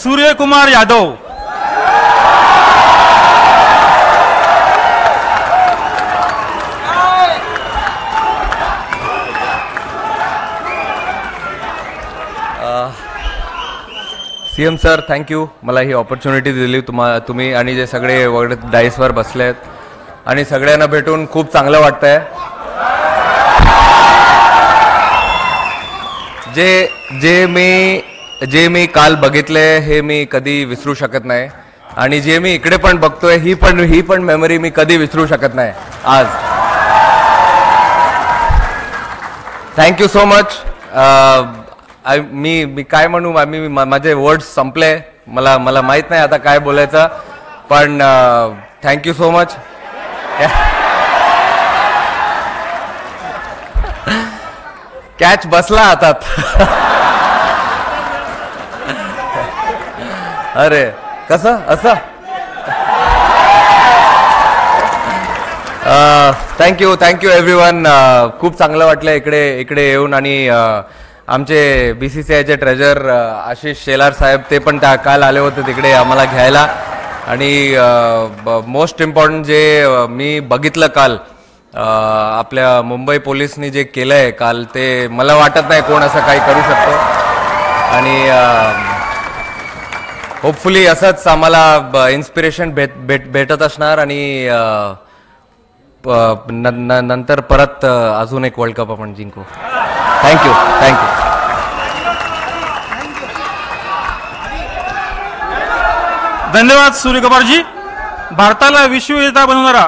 Suryakumar Yadav. CM sir, thank you मला ही opportunity दिली तुम्ही आणि जे सगळे वगैरे डाईसवर बसले आहेत आणि सगळ्यांना भेटून खूप चांगलं वाटतंय। जे मी काल बघितले हे मी कधी विसरू शकत नाही आणि जे मी इकडे पण बघतोय ही पण मेमरी मी कधी विसरू शकत नाही आज। Thank you so much. मी काय म्हणू, माझे वर्ड्स संपले, मला माहित नाही आता काय बोलायचं, पण थँक्यू सो मच। कॅच बसला हातात। अरे कसं असं। Thank you everyone. खूप चांगलं वाटलं इकडे येऊन आणि आमचे BCCIचे ट्रेजर आशिष शेलार साहेब ते पण काल आले होते तिकडे आम्हाला घ्यायला आणि मोस्ट इम्पॉर्टंट जे मी बघितलं काल आपल्या मुंबई पोलिसनी जे केलंय काल ते मला वाटत नाही कोण असं काही करू शकतो आणि होपफुली असंच आम्हाला इन्स्पिरेशन भेटत असणार आणि नंतर परत अजून एक वर्ल्ड कप आपण जिंकू। थँक्यू। धन्यवाद सूर्यकुमार जी। भारताला विश्वविजेता बनवणारा